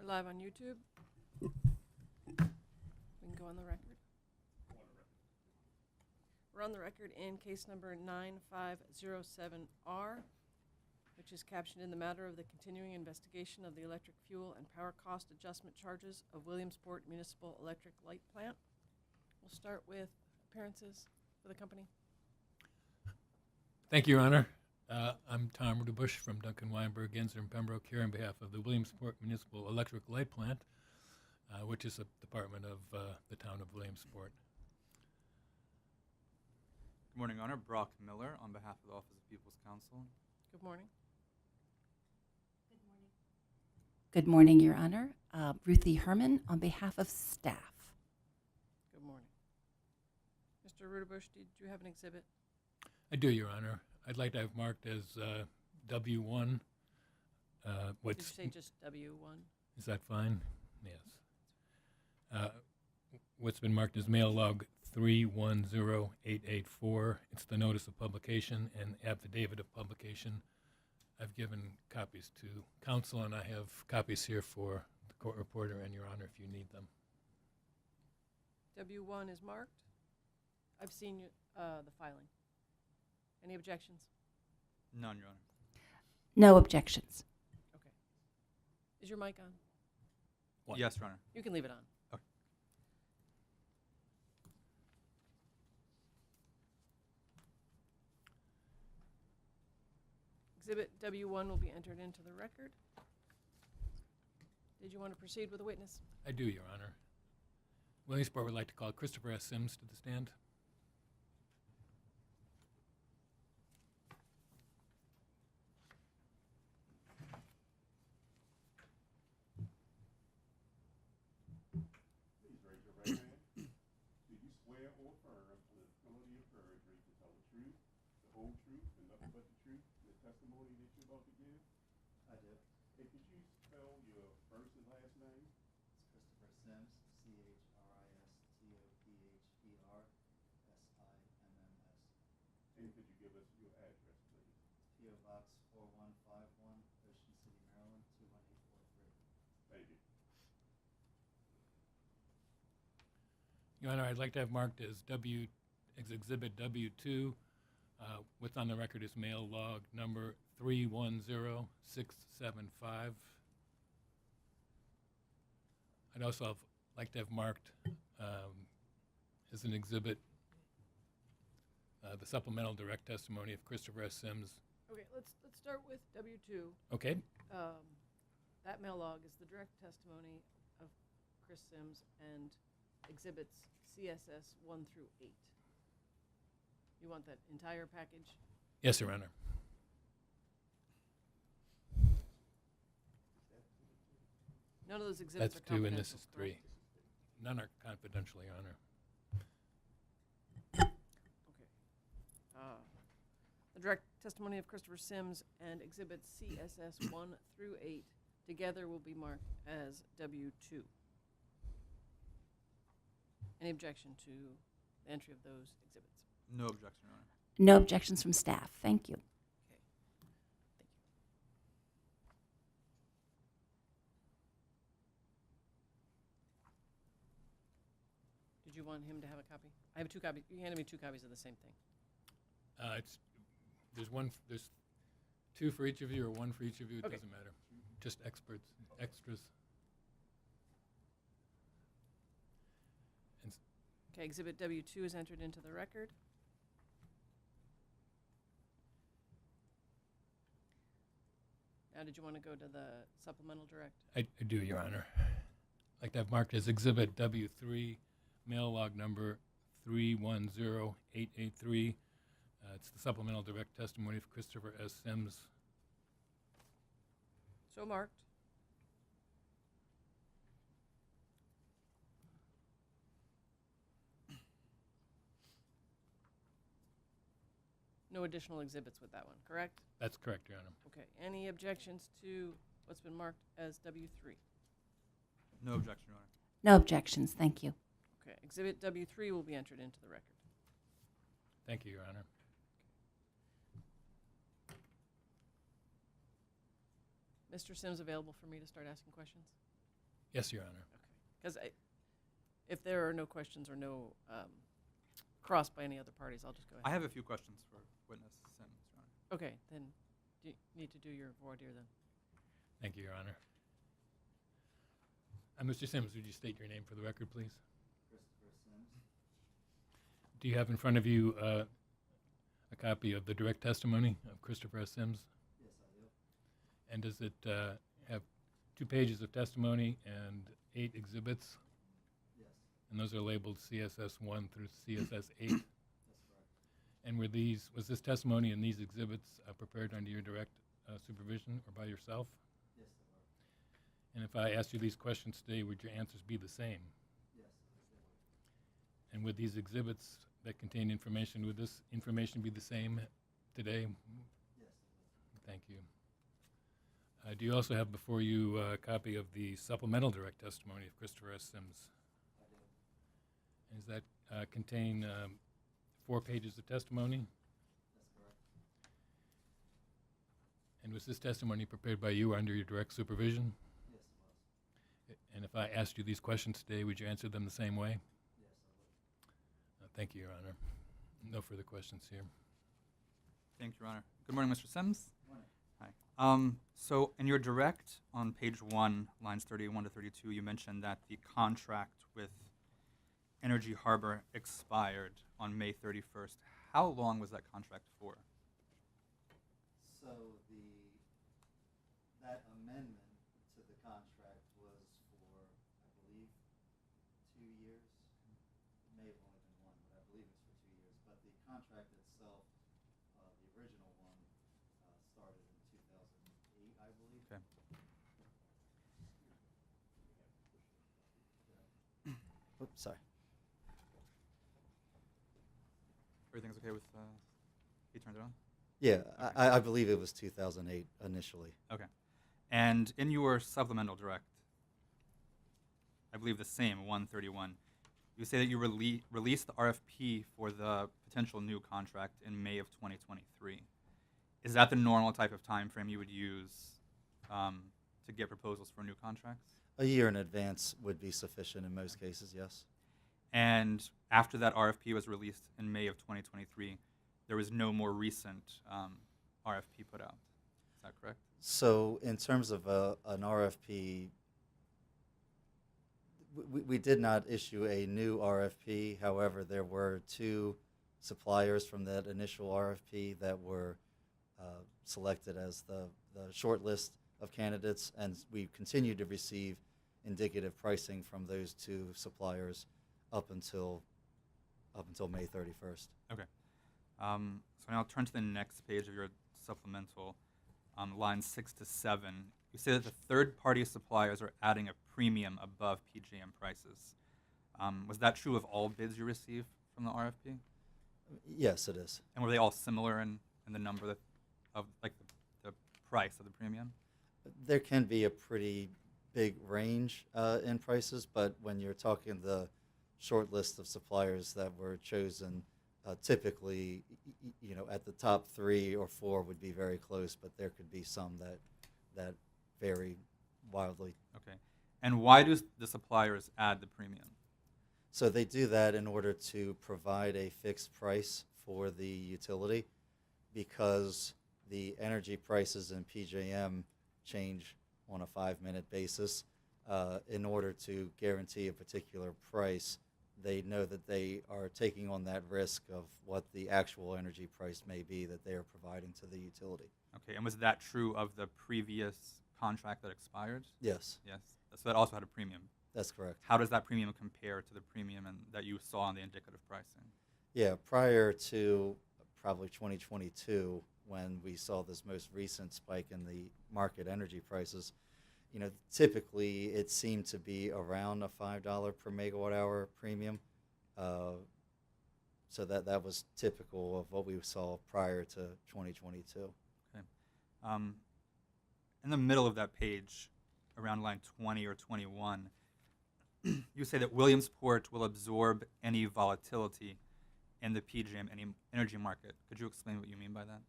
We're live on YouTube. We can go on the record. We're on the record in case number 9507R, which is captioned in the matter of the continuing investigation of the electric fuel and power cost adjustment charges of Williamsport Municipal Electric Light Plant. We'll start with appearances for the company. Thank you, Your Honor. I'm Tom Rudebush from Duncan Weinberg, Ginzer, and Pembroke here on behalf of the Williamsport Municipal Electric Light Plant, which is a department of the town of Williamsport. Good morning, Honor. Brock Miller on behalf of the Office of People's Counsel. Good morning. Good morning, Your Honor. Ruthie Herman on behalf of staff. Good morning. Mr. Rudebush, did you have an exhibit? I do, Your Honor. I'd like to have marked as W1. Did you say just W1? Is that fine? Yes. What's been marked as mail log 310884. It's the notice of publication and affidavit of publication. I've given copies to counsel, and I have copies here for the court reporter and Your Honor if you need them. W1 is marked. I've seen the filing. Any objections? None, Your Honor. No objections. Okay. Is your mic on? One. Yes, Your Honor. You can leave it on. Okay. Exhibit W1 will be entered into the record. Did you want to proceed with the witness? I do, Your Honor. Williamsport would like to call Christopher S. Sims to the stand. Please raise your right hand. Do you swear or affirm on the penalty of perjury to tell the truth, the whole truth, and nothing but the truth in the testimony that you're about to give? I do. Hey, could you spell your first and last name? It's Christopher Sims, CHRISTOPHER, SIMMS. And could you give us your address, please? P.O. Box 4151, Ocean City, Maryland, 21843. Thank you. Your Honor, I'd like to have marked as Exhibit W2. What's on the record is mail log number 310675. I'd also like to have marked as an exhibit the supplemental direct testimony of Christopher S. Sims. Okay, let's start with W2. Okay? That mail log is the direct testimony of Chris Sims and exhibits CSS 1 through 8. You want that entire package? Yes, Your Honor. None of those exhibits That's are two, confidential. and this is three. correct? None are confidential, Your Honor. Okay. The direct testimony of Christopher Sims and exhibits CSS 1 through 8 together will be marked as W2. Any objection to the entry of those exhibits? No objection, Your Honor. No objections from staff. Thank you. Okay. Thank you. Did you want him to have a copy? I have 2 copies. You handed me 2 copies of the same thing. There's 2 for each of you or 1 for each of you. It Okay. doesn't matter. Just extras. Okay, exhibit W2 is entered into the record. Now, did you want to go to the supplemental direct? I do, Your Honor. I'd like to have marked as Exhibit W3, mail log number 310883. It's the supplemental direct testimony of Christopher S. Sims. So marked. No additional exhibits with that one, correct? That's correct, Your Honor. Okay, any objections to what's been marked as W3? No objection, Your Honor. No objections. Thank you. Okay, exhibit W3 will be entered into the record. Thank you, Your Honor. Mr. Sims available for me to start asking questions? Yes, Your Honor. Because if there are no questions or no crossed by any other parties, I'll just go I ahead. have a few questions for witness Sims, Your Honor. Okay, then you need to do your voir dire then. Thank you, Your Honor. Mr. Sims, would you state your name for the record, please? Christopher Sims. Do you have in front of you a copy of the direct testimony of Christopher S. Sims? Yes, I do. And does it have 2 pages of testimony and 8 exhibits? Yes, And those are labeled CSS 1 through CSS 8? that's correct. And was this testimony and these exhibits prepared under your direct supervision or by yourself? Yes, they were. And if I asked you these questions today, would your answers be the same? Yes, they were. And would these exhibits that contain information, would this information be the same today? Yes, they were. Thank you. Do you also have before you a copy of the supplemental direct testimony of Christopher S. Sims? I do. And does that contain 4 pages of testimony? That's correct. And was this testimony prepared by you under your direct supervision? Yes, it was. And if I asked you these questions today, would you answer them the same way? Yes, I would. Thank you, Your Honor. No further questions here. Thank you, Your Honor. Good morning, Mr. Sims. Morning. Hi. So in your direct on page 1, lines 31 to 32, you mentioned that the contract with Energy Harbor expired on May 31st. How long was that contract for? So that amendment to the contract was for, I believe, 2 years. It may have only been 1, but I believe it's for 2 years. But the contract itself, the original one, started in 2008, I believe. Okay. Oops, sorry. Everything's okay with, he turned it on? Yeah, I believe it was 2008 initially. Okay. And in your supplemental direct, I believe the same, 131, you say that you released the RFP for the potential new contract in May of 2023. Is that the normal type of time frame you would use to get proposals for new contracts? A year in advance would be sufficient in most cases, yes. And after that RFP was released in May of 2023, there was no more recent RFP put out. Is that correct? So in terms of an RFP, we did not issue a new RFP. However, there were 2 suppliers from that initial RFP that were selected as the short list of candidates, and we continued to receive indicative pricing from those 2 suppliers up until May 31st. Okay. So now I'll turn to the next page of your supplemental, lines 6 to 7. You say that the third-party suppliers are adding a premium above PJM prices. Was that true of all bids you received from the RFP? Yes, it is. And were they all similar in the number of like the price of the premium? There can be a pretty big range in prices, but when you're talking the short list of suppliers that were chosen, typically, at the top 3 or 4 would be very close, but there could be some that vary wildly. Okay. And why do the suppliers add the premium? So they do that in order to provide a fixed price for the utility, because the energy prices in PJM change on a 5-minute basis. In order to guarantee a particular price, they know that they are taking on that risk of what the actual energy price may be that they are providing to the utility. Okay. And was that true of the previous contract that expired? Yes, Yes. So that also had a premium. that's correct. How does that premium compare to the premium that you saw in the indicative pricing? Yeah, prior to probably 2022, when we saw this most recent spike in the market energy prices, typically it seemed to be around a $5 per megawatt hour premium. So that was typical of what we saw prior to 2022. Okay. In the middle of that page, around line 20 or 21, you say that Williamsport will absorb any volatility in the PJM energy market. Could you explain what you mean by that?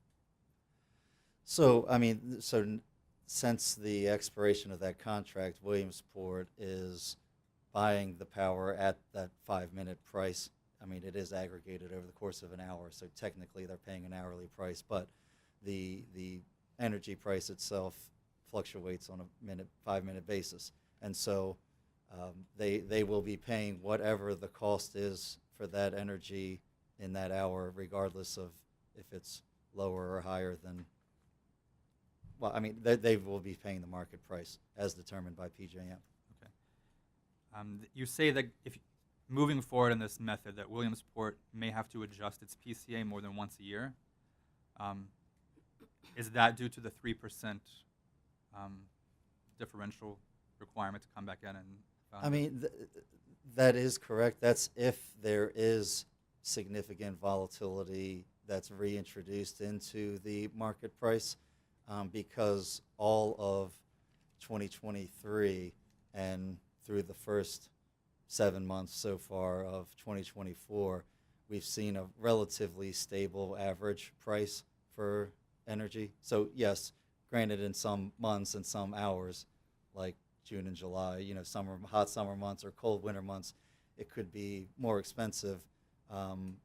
So, since the expiration of that contract, Williamsport is buying the power at that 5-minute price. I mean, it is aggregated over the course of an hour, so technically they're paying an hourly price, but the energy price itself fluctuates on a 5-minute basis. And so they will be paying whatever the cost is for that energy in that hour, regardless of if it's lower or higher than, well, I mean, they will be paying the market price as determined by PJM. You say that if moving forward in this method, that Williamsport may have to adjust its PCA more than once a year. Is that due to the 3% differential requirement to come back in and? I mean, that is correct. That's if there is significant volatility that's reintroduced into the market price, because all of 2023 and through the first 7 months so far of 2024, we've seen a relatively stable average price for energy. So yes, granted, in some months and some hours, like June and July, you know, hot summer months or cold winter months, it could be more expensive. On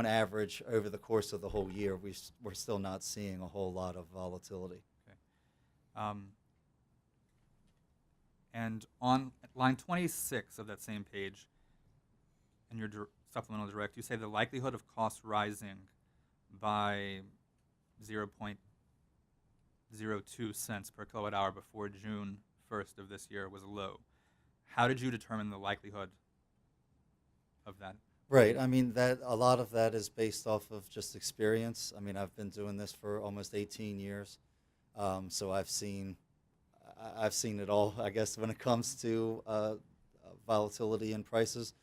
average, over the course of the whole year, we're still not seeing a whole lot of volatility. Okay. And on line 26 of that same page, in your supplemental direct, you say the likelihood of costs rising by 0.02 cents per kilowatt hour before June 1st of this year was low. How did you determine the likelihood of that? Right. I mean, that a lot of that is based off of just experience. I mean, I've been doing this for almost 18 years, so I've seen it all, I guess, when it comes to volatility in prices.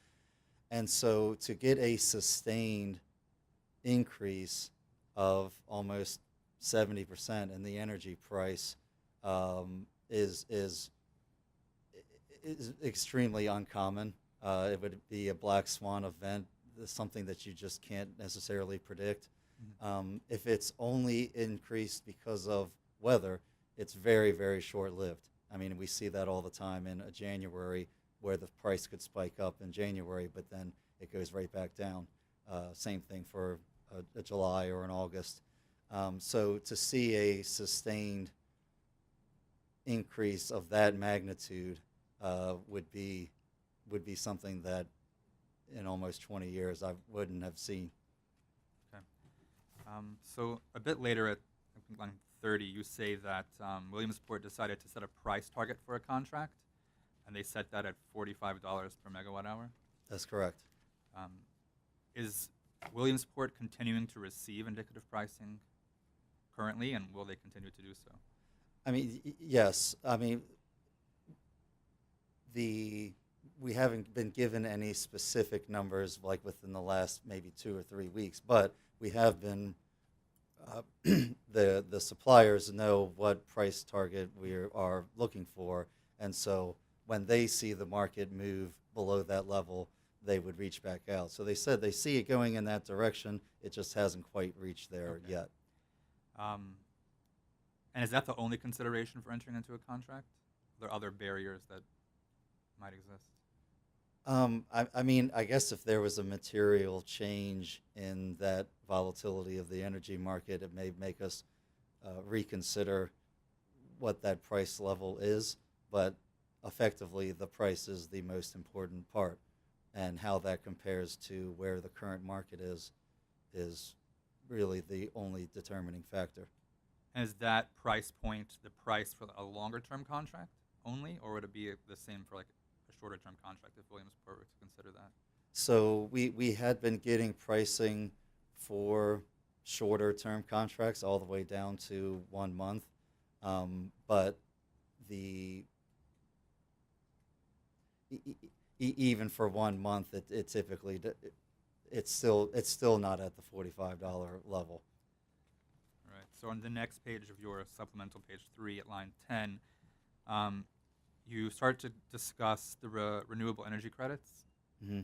And so to get a sustained increase of almost 70% in the energy price is extremely uncommon. It would be a black swan event, something that you just can't necessarily predict. Mm-hmm. If it's only increased because of weather, it's very, very short-lived. I mean, we see that all the time in a January where the price could spike up in January, but then it goes right back down. Same thing for a July or an August. So to see a sustained increase of that magnitude would be something that in almost 20 years I wouldn't have seen. Okay. So a bit later at I think line 30, you say that Williamsport decided to set a price target for a contract, and they set that at $45 per megawatt hour. That's correct. Is Williamsport continuing to receive indicative pricing currently, and will they continue to do so? I mean, yes. I mean, we haven't been given any specific numbers like within the last maybe 2 or 3 weeks, but we have been the suppliers know what price target we are looking for, and so when they see the market move below that level, they would reach back out. So they said they see it going in that direction. It just hasn't quite reached there yet. And is that the only consideration for entering into a contract? Are there other barriers that might exist? I mean, I guess if there was a material change in that volatility of the energy market, it may make us reconsider what that price level is. But effectively, the price is the most important part, and how that compares to where the current market is really the only determining factor. And is that price point the price for a longer-term contract only, or would it be the same for like a shorter-term contract if Williamsport were to consider that? So we had been getting pricing for shorter-term contracts all the way down to 1 month, but even for 1 month, it typically it's still not at the $45 level. All right. So on the next page of your supplemental, page 3 at line 10, you start to discuss the renewable energy credits. Mm-hmm.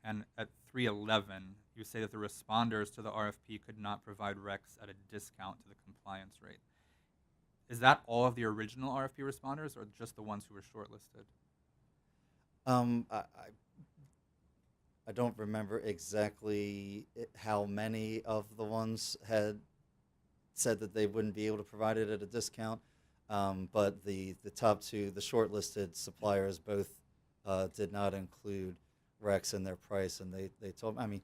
And at 311, you say that the responders to the RFP could not provide RECs at a discount to the compliance rate. Is that all of the original RFP responders, or just the ones who were shortlisted? I don't remember exactly how many of the ones had said that they wouldn't be able to provide it at a discount. But the top two, the shortlisted suppliers, both did not include RECs in their price. And they told me, I mean,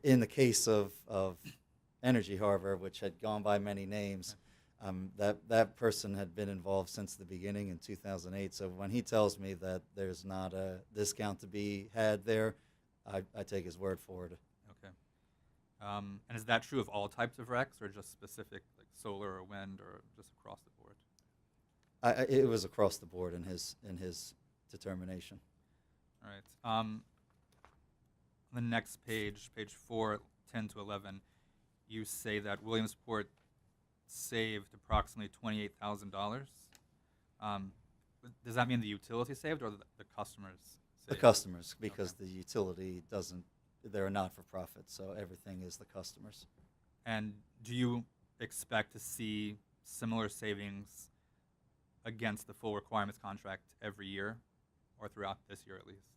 in the case of Energy Harbor, which had gone by many names, that person had been involved since the beginning in 2008. So when he tells me that there's not a discount to be had there, I take his word for it. Okay. And is that true of all types of RECs, or just specific, like solar or wind, or just across the board? It was across the board in his determination. All right. On the next page, page 4, 10 to 11, you say that Williamsport saved approximately $28,000. Does that mean the utility saved, or the customers saved? The customers, because Okay. the utility doesn't, they're a not-for-profit, so everything is the customers. And do you expect to see similar savings against the full requirements contract every year, or throughout this year at least?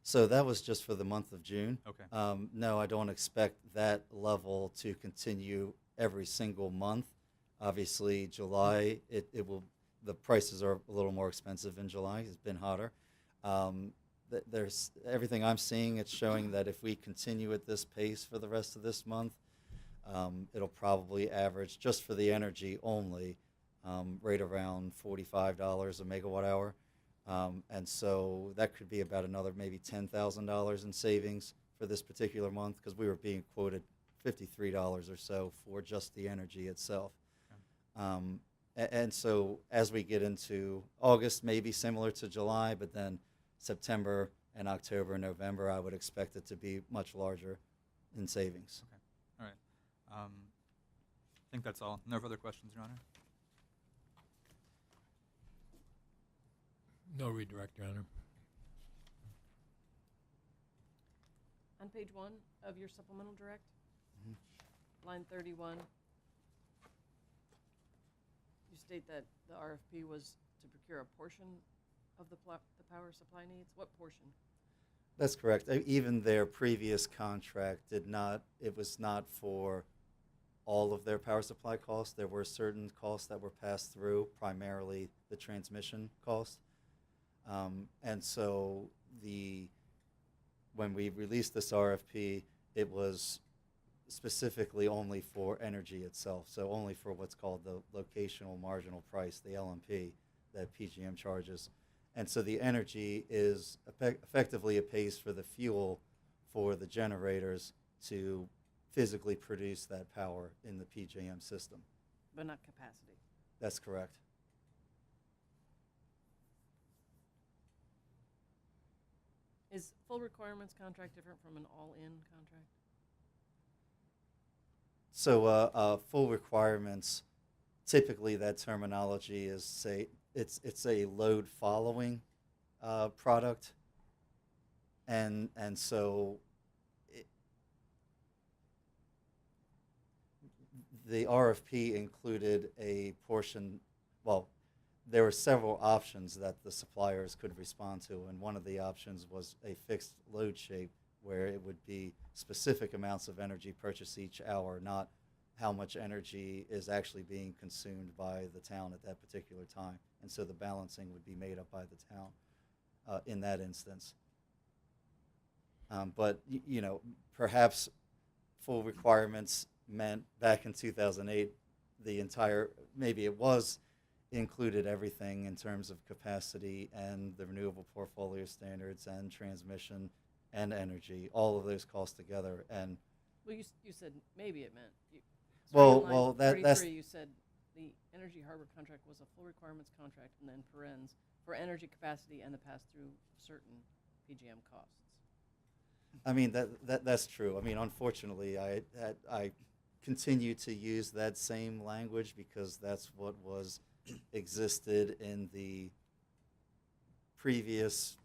So that was just for the month of June. Okay. No, I don't expect that level to continue every single month. Obviously, July, it will, the prices are a little more expensive in July. It's been hotter. There's everything I'm seeing, it's showing that if we continue at this pace for the rest of this month, it'll probably average, just for the energy only, right around $45 a megawatt hour. And so that could be about another maybe $10,000 in savings for this particular month, because we were being quoted $53 or so for just the energy itself. And so as we get into August, maybe similar to July, but then September and October and November, I would expect it to be much larger in savings. Okay. All right. I think that's all. No further questions, Your Honor. No redirect, Your Honor. On page 1 of your supplemental direct, Mhm. line 31, you state that the RFP was to procure a portion of the power supply needs. What portion? That's correct. Even their previous contract did not, it was not for all of their power supply costs. There were certain costs that were passed through, primarily the transmission cost. And so when we released this RFP, it was specifically only for energy itself, so only for what's called the locational marginal price, the LMP, that PGM charges. And so the energy is effectively, it pays for the fuel for the generators to physically produce that power in the PJM system. But not capacity. That's correct. Is full requirements contract different from an all-in contract? So full requirements, typically that terminology is, say, it's a load following product, and so the RFP included a portion. Well, there were several options that the suppliers could respond to, and one of the options was a fixed load shape, where it would be specific amounts of energy purchased each hour, not how much energy is actually being consumed by the town at that particular time. And so the balancing would be made up by the town in that instance. But perhaps full requirements meant back in 2008, maybe it was included everything in terms of capacity and the renewable portfolio standards and transmission and energy, all of those costs together. And Well, you said maybe it meant. that's 33, you said the Energy Harbor contract was a full requirements contract, and then parens for energy capacity and the pass-through of certain PGM costs. I mean, that's true. I mean, unfortunately, I continue to use that same language because that's what existed in the previous,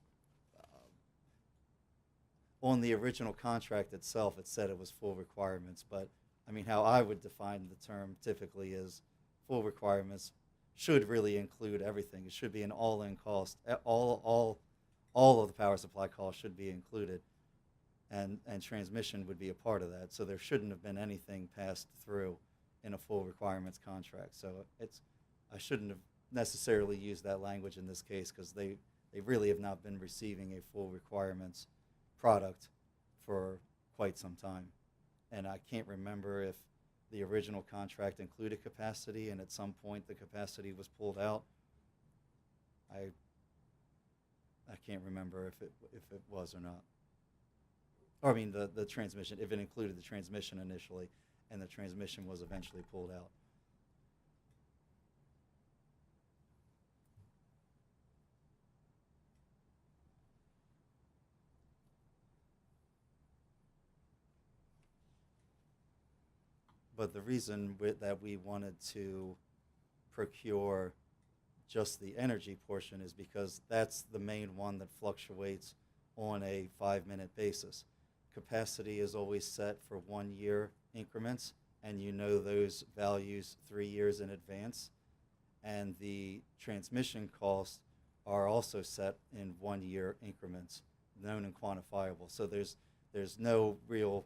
on the original contract itself. It said it was full requirements, but I mean, how I would define the term typically is full requirements should really include everything. It should be an all-in cost. All of the power supply costs should be included, and transmission would be a part of that. So there shouldn't have been anything passed through in a full requirements contract. So I shouldn't have necessarily used that language in this case, because they really have not been receiving a full requirements product for quite some time. And I can't remember if the original contract included capacity and at some point the capacity was pulled out. I can't remember if it was or not. Or I mean the transmission, if it included the transmission initially and the transmission was eventually pulled out. But the reason that we wanted to procure just the energy portion is because that's the main one that fluctuates on a 5-minute basis. Capacity is always set for 1-year increments, and you know those values 3 years in advance. And the transmission costs are also set in 1-year increments, known and quantifiable. So there's no real,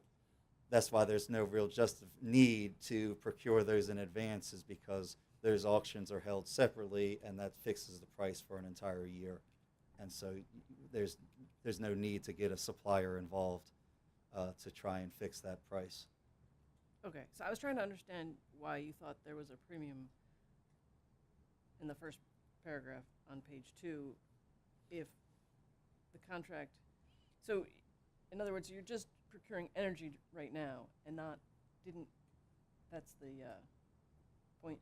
that's why there's no real need to procure those in advance, is because those auctions are held separately, and that fixes the price for an entire year. And so there's no need to get a supplier involved to try and fix that price. Okay, so I was trying to understand why you thought there was a premium in the first paragraph on page 2 if the contract, so in other words, you're just procuring energy right now and that's the $0.040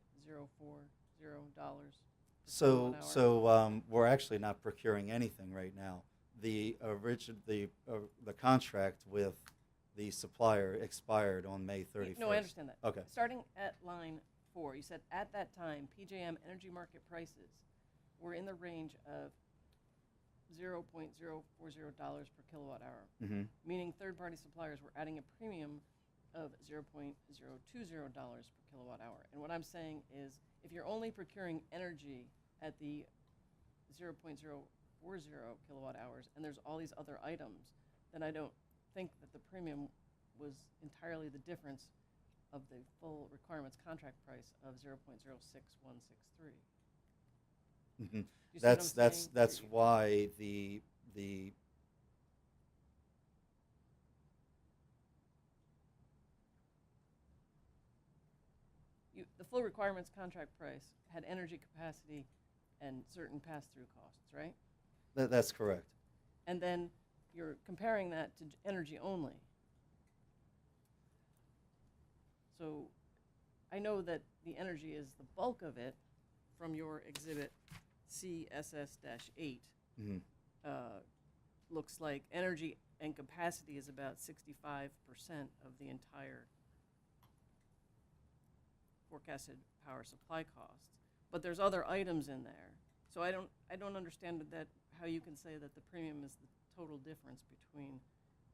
So we're actually not procuring anything right now. The contract with the supplier expired on May 31st. No, I understand that. Okay. Starting at line 4, you said at that time PJM energy market prices were in the range of $0.040 per kilowatt hour, Mm-hmm. meaning third-party suppliers were adding a premium of $0.020 per kilowatt hour. And what I'm saying is, if you're only procuring energy at the 0.040 kilowatt hours, and there's all these other items, then I don't think that the premium was entirely the difference of the full requirements contract price of 0.06163. Mm-hmm. You see what I'm saying? That's why the full requirements contract price had energy capacity and certain pass-through costs, right? that's correct. And then you're comparing that to energy only. So I know that the energy is the bulk of it from your exhibit CSS-8. Mm-hmm. Looks like energy and capacity is about 65% of the entire forecasted power supply costs. But there's other items in there. So I don't understand that how you can say that the premium is the total difference between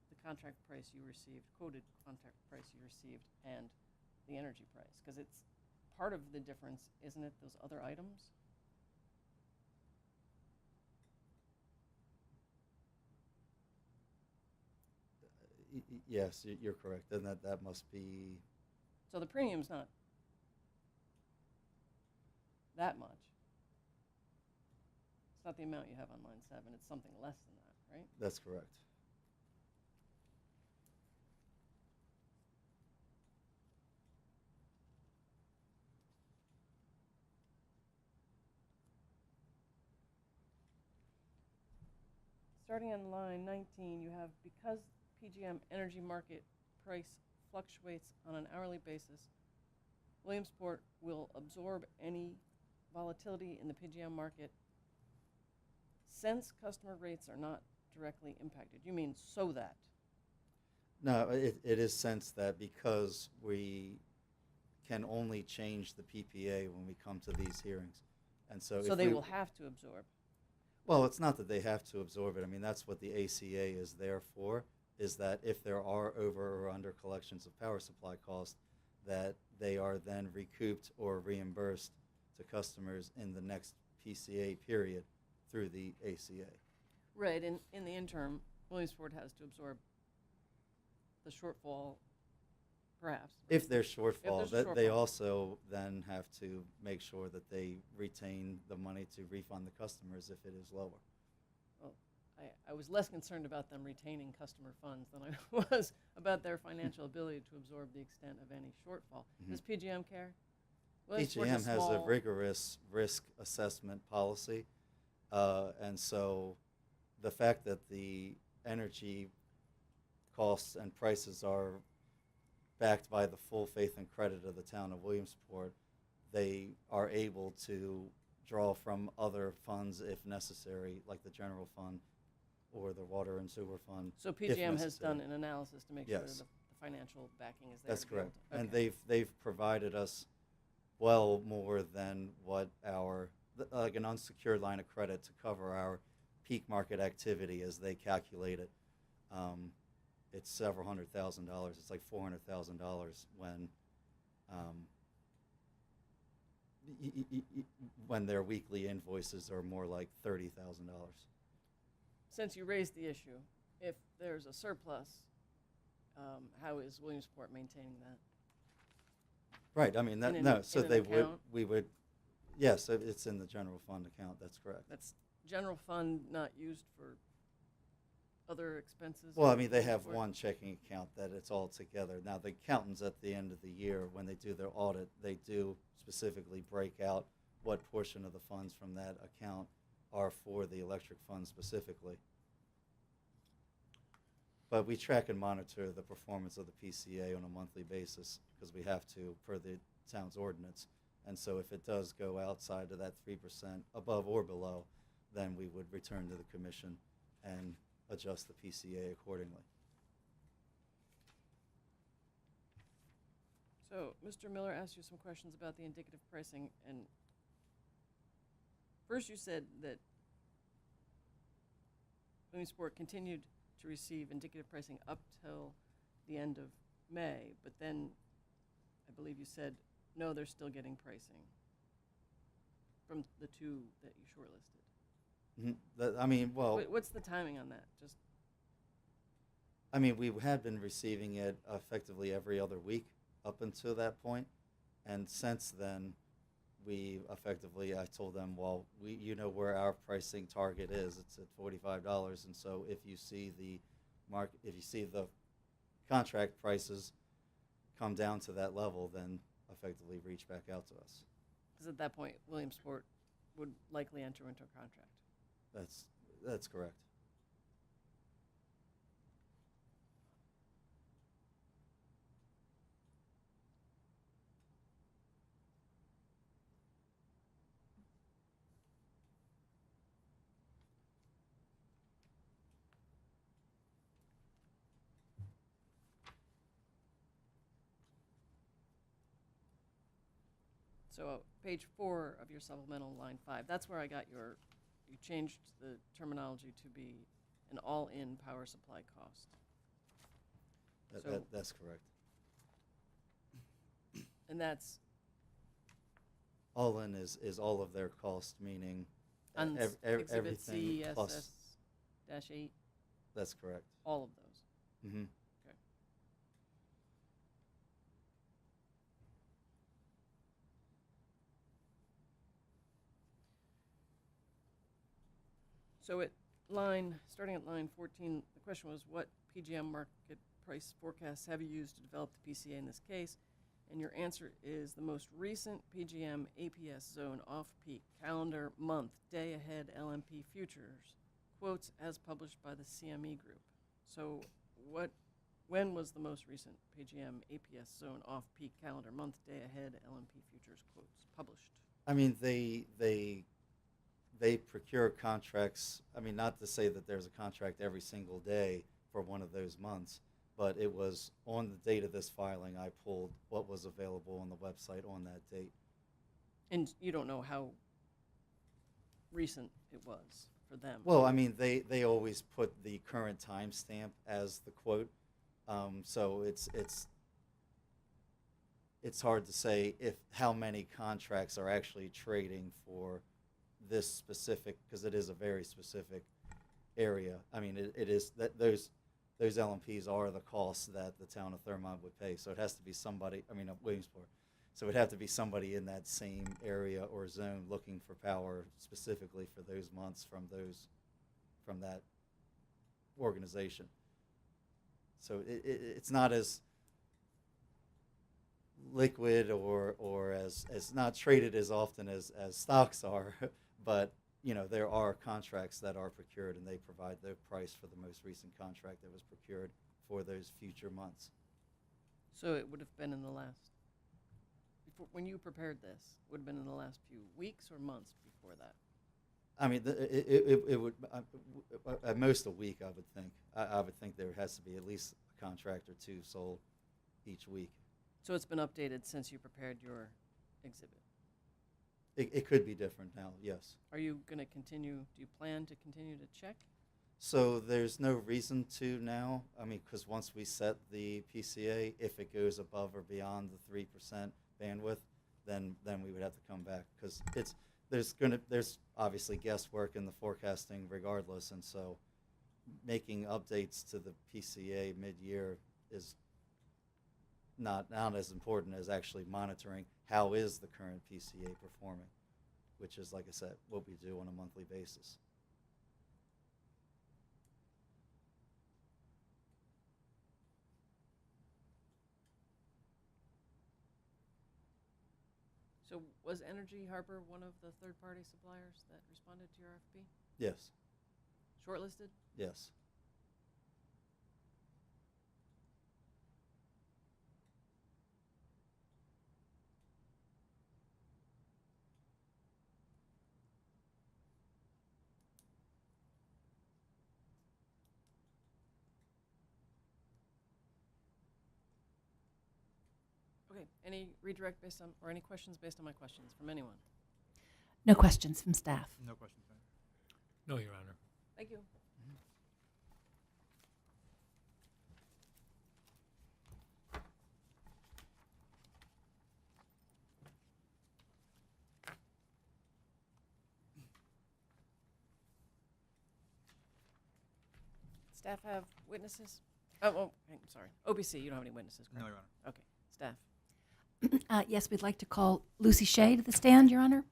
the contract price you received, quoted contract price you received, and the energy price, because it's part of the difference, isn't it, those other items? Yes, you're correct. Then that must be. So the premium's not that much. It's not the amount you have on line 7. It's something less than that, right? That's correct. Starting on line 19, you have, because PGM energy market price fluctuates on an hourly basis, Williamsport will absorb any volatility in the PGM market since customer rates are not directly impacted. You mean so that? No, it is since that, because we can only change the PPA when we come to these hearings. And so So they will have to absorb. Well, it's not that they have to absorb it. I mean, that's what the ACA is there for, is that if there are over or under collections of power supply costs, that they are then recouped or reimbursed to customers in the next PCA period through the ACA. Right, in the interim, Williamsport has to absorb the shortfall, perhaps. If there's shortfall, there's a they shortfall. also then have to make sure that they retain the money to refund the customers if it is lower. Well, I was less concerned about them retaining customer funds than I was about their financial ability to absorb the extent of any shortfall. Does PGM care? Williamsport's PGM has a small- rigorous risk assessment policy, and so the fact that the energy costs and prices are backed by the full faith and credit of the town of Williamsport, they are able to draw from other funds if necessary, like the general fund or the water and sewer fund. So if PGM has necessary. done an analysis to make sure Yes. that the financial backing is there. That's to be able correct. to- And okay. they've provided us well more than what our, like an unsecured line of credit to cover our peak market activity as they calculate it. It's several $100,000. It's like $400,000 when their weekly invoices are more like $30,000. Since you raised the issue, if there's a surplus, how is Williamsport maintaining that? Right. I mean that. In No. an- So in an they would. account? We would. Yes, it's in the general fund account. That's correct. That's general fund not used for other expenses? Well, I of mean, they have Williamsport? one checking account that it's all together. Now, the accountants at the end of the year, when they do their audit, they do specifically break out what portion of the funds from that account are for the electric fund specifically. But we track and monitor the performance of the PCA on a monthly basis because we have to per the town's ordinance. And so if it does go outside of that 3% above or below, then we would return to the commission and adjust the PCA accordingly. So, Mr. Miller asked you some questions about the indicative pricing, and first you said that Williamsport continued to receive indicative pricing up till the end of May, but then I believe you said, no, they're still getting pricing from the two that you shortlisted. I mean, well, What's the timing on that? Just I mean, we had been receiving it effectively every other week up until that point, and since then, we effectively, I told them, well, you know where our pricing target is. It's at $45, and so if you see the contract prices come down to that level, then effectively reach back out to us. because at that point, Williamsport would likely enter into a contract. That's correct. So page 4 of your supplemental, line 5, that's where I got you changed the terminology to be an all-in power supply cost. So- That's correct. And that's All in is all of their cost, meaning on Exhibit everything plus. CSS-8, That's correct. all of those. Mm-hmm. Okay. So starting at line 14, the question was, what PGM market price forecasts have you used to develop the PCA in this case? And your answer is the most recent PGM APS zone off-peak calendar month day ahead LMP futures quotes as published by the CME group. So when was the most recent PGM APS zone off-peak calendar month day ahead LMP futures quotes published? I mean, they procure contracts. I mean, not to say that there's a contract every single day for one of those months, but it was on the date of this filing, I pulled what was available on the website on that date. And you don't know how recent it was for them? Well, I mean, they always put the current timestamp as the quote, so it's hard to say if how many contracts are actually trading for this specific, because it is a very specific area. I mean, it is that those LMPs are the costs that the town of Thurmont would pay. So it has to be somebody, I mean, Williamsport. So it would have to be somebody in that same area or zone looking for power specifically for those months from that organization. So it's not as liquid or as not traded as often as stocks are, but there are contracts that are procured and they provide the price for the most recent contract that was procured for those future months. So it would have been in the last, when you prepared this, would have been in the last few weeks or months before that? I mean, it would at most a week. I would think. I would think there has to be at least a contract or two sold each week. So it's been updated since you prepared your exhibit. It could be different now. Yes. Are you going to continue? Do you plan to continue to check? So there's no reason to now. I mean, because once we set the PCA, if it goes above or beyond the 3% bandwidth, then we would have to come back because there's obviously guesswork in the forecasting regardless, and so making updates to the PCA mid-year is not as important as actually monitoring how is the current PCA performing, which is, like I said, what we do on a monthly basis. So was Energy Harbor one of the third-party suppliers that responded to your RFP? Yes. Shortlisted? Yes. Okay, any redirect based on, or any questions based on my questions from anyone? No questions from staff. No questions, Mayor. No, Your Honor. Thank you. Staff have witnesses? Oh, I'm sorry. OBC, you don't have any witnesses, correct? No, Your Honor. Okay, staff. Yes, we'd like to call Lucy Shea to the stand, Your Honor.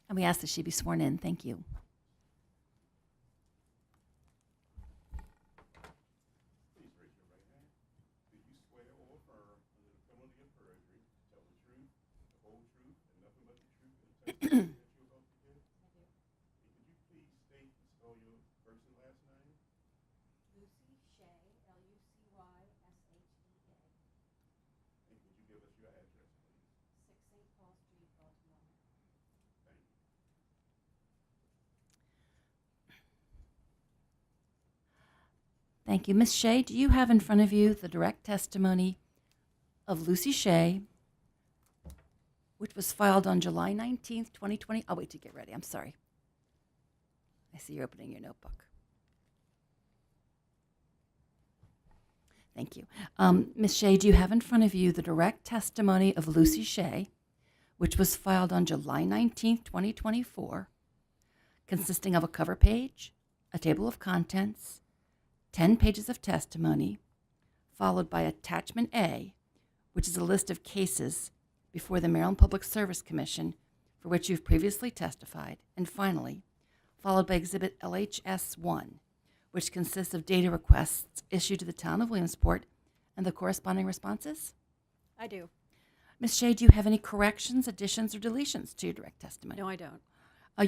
And we ask that she be sworn in. Thank you. Please raise your right hand. Do you swear or affirm under the penalty of perjury to tell the truth, the whole truth, and nothing but the truth in the testimony that you're about to give? I do. And could you please state and spell your first and last name? Lucy Shea, Lucyshea. And could you give us your address, please? 6 St. Paul Street, Baltimore. Thank you. Thank you. Ms. Shea, do you have in front of you the direct testimony of Lucy Shea, which was filed on July 19th, 2020? I'll wait to get ready. I'm sorry. I see you're opening your notebook. Thank you. Ms. Shea, do you have in front of you the direct testimony of Lucy Shea, which was filed on July 19th, 2024, consisting of a cover page, a table of contents, 10 pages of testimony, followed by Attachment A, which is a list of cases before the Maryland Public Service Commission for which you've previously testified, and finally, followed by Exhibit LHS-1, which consists of data requests issued to the town of Williamsport and the corresponding responses? I do. Ms. Shea, do you have any corrections, additions, or deletions to your direct testimony? No, I don't.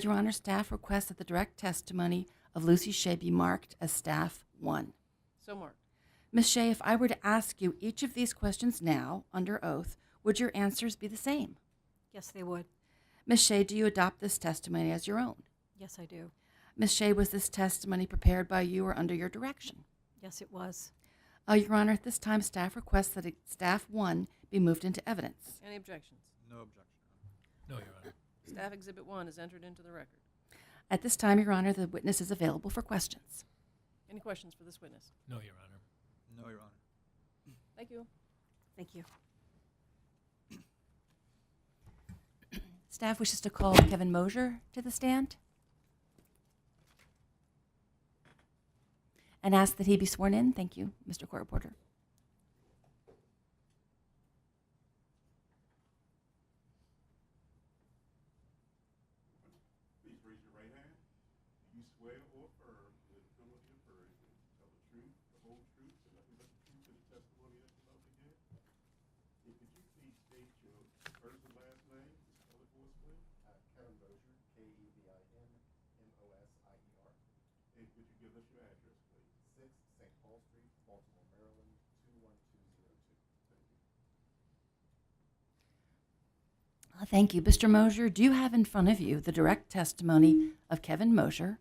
Your Honor, staff requests that the direct testimony of Lucy Shea be marked as Staff 1. So marked. Ms. Shea, if I were to ask you each of these questions now, under oath, would your answers be the same? Yes, they would. Ms. Shea, do you adopt this testimony as your own? Yes, I do. Ms. Shea, was this testimony prepared by you or under your direction? Yes, it was. Your Honor, at this time, staff requests that Staff 1 be moved into evidence. Any objections? No objection, Your Honor. No, Your Honor. Staff Exhibit 1 is entered into the record. At this time, Your Honor, the witness is available for questions. Any questions for this witness? No, Your Honor. No, Your Honor. Thank you. Thank you. Staff wishes to call Kevin Mosier to the stand and ask that he be sworn in. Thank you, Mr. Court Reporter. Please raise your right hand. Do you swear or affirm under the penalty of perjury to tell the truth, the whole truth, and nothing but the truth in the testimony that you're about to give? And could you please state your first and last name and spell it for us, please? Kevin Mosier, Kevinmosier. And could you give us your address, please? 6 St. Paul Street, Baltimore, Maryland, 21202. Thank you. Mr. Mosier, do you have in front of you the direct testimony of Kevin Mosier,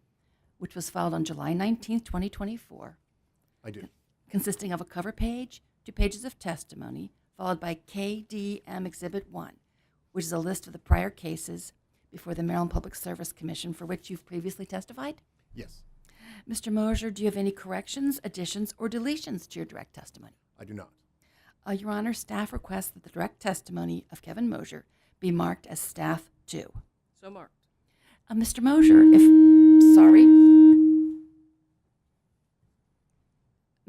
which was filed on July 19th, 2024, I do. consisting of a cover page, 2 pages of testimony, followed by KDM Exhibit 1, which is a list of the prior cases before the Maryland Public Service Commission for which you've previously testified? Yes, Mr. Mosier, do you have any corrections, additions, or deletions to your direct testimony? I do not. Your Honor, staff requests that the direct testimony of Kevin Mosier be marked as Staff 2. So marked. Mr. Mosier,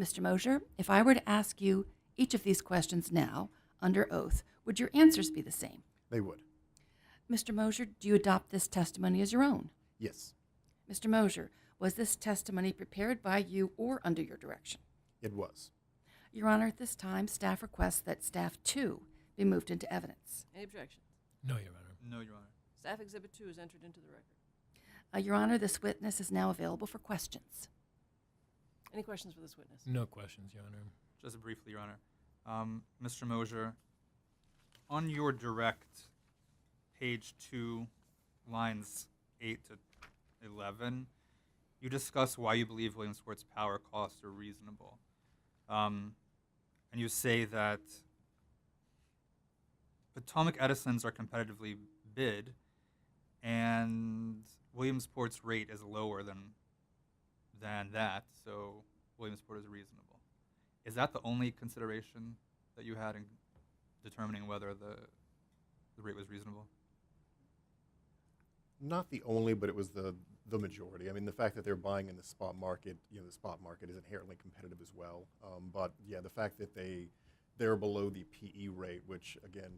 Mr. Mosier, if I were to ask you each of these questions now, under oath, would your answers be the same? They would. Mr. Mosier, do you adopt this testimony as your own? Yes, Mr. Mosier, was this testimony prepared by you or under your direction? it was. Your Honor, at this time, staff requests that Staff 2 be moved into evidence. Any objections? No, Your Honor. No, Your Honor. Staff Exhibit 2 is entered into the record. Your Honor, this witness is now available for questions. Any questions for this witness? No questions, Your Honor. Just briefly, Your Honor. Mr. Mosier, on your direct, page 2, lines 8 to 11, you discuss why you believe Williamsport's power costs are reasonable. And you say that Potomac Edison's are competitively bid, and Williamsport's rate is lower than that, so Williamsport is reasonable. Is that the only consideration that you had in determining whether the rate was reasonable? Not the only, but it was the majority. I mean, the fact that they're buying in the spot market, the spot market is inherently competitive as well. But yeah, the fact that they're below the PE rate, which again,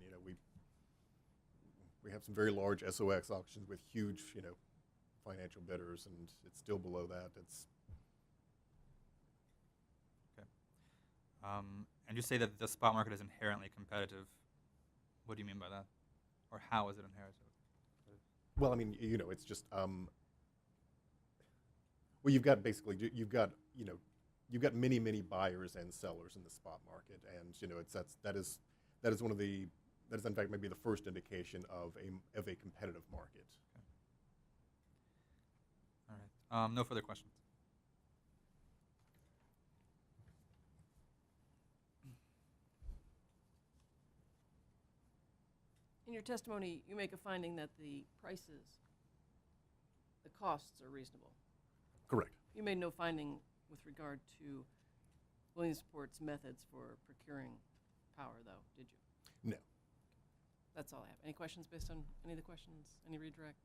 we have some very large SOX auctions with huge, financial bidders, and it's still below that. It's Okay. And you say that the spot market is inherently competitive. What do you mean by that? Or how is it inherently? well, I mean, it's just well, you've got many buyers and sellers in the spot market, and that is one of the that is in fact maybe the first indication of a competitive market. All right. No further questions. In your testimony, you make a finding that the costs are reasonable. Correct. You made no finding with regard to Williamsport's methods for procuring power, though, did you? No. That's all I have. Any questions based on any of the questions? Any redirect?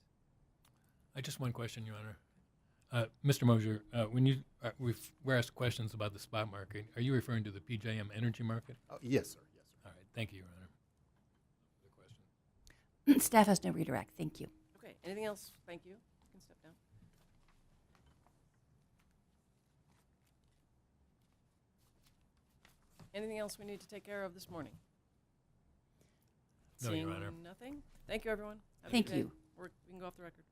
Just one question, Your Honor. Mr. Mosier, when we're asked questions about the spot market, are you referring to the PJM energy market? Yes, sir. Yes, sir. All right. Thank you, Your Honor. The question. Staff has no redirect. Thank you. Okay. Anything else? Thank you. You can step down. Anything else we need to take care of this morning? No, Your Seeing Honor. nothing? Thank you, everyone. Have a Thank good day. you. We can go off the record.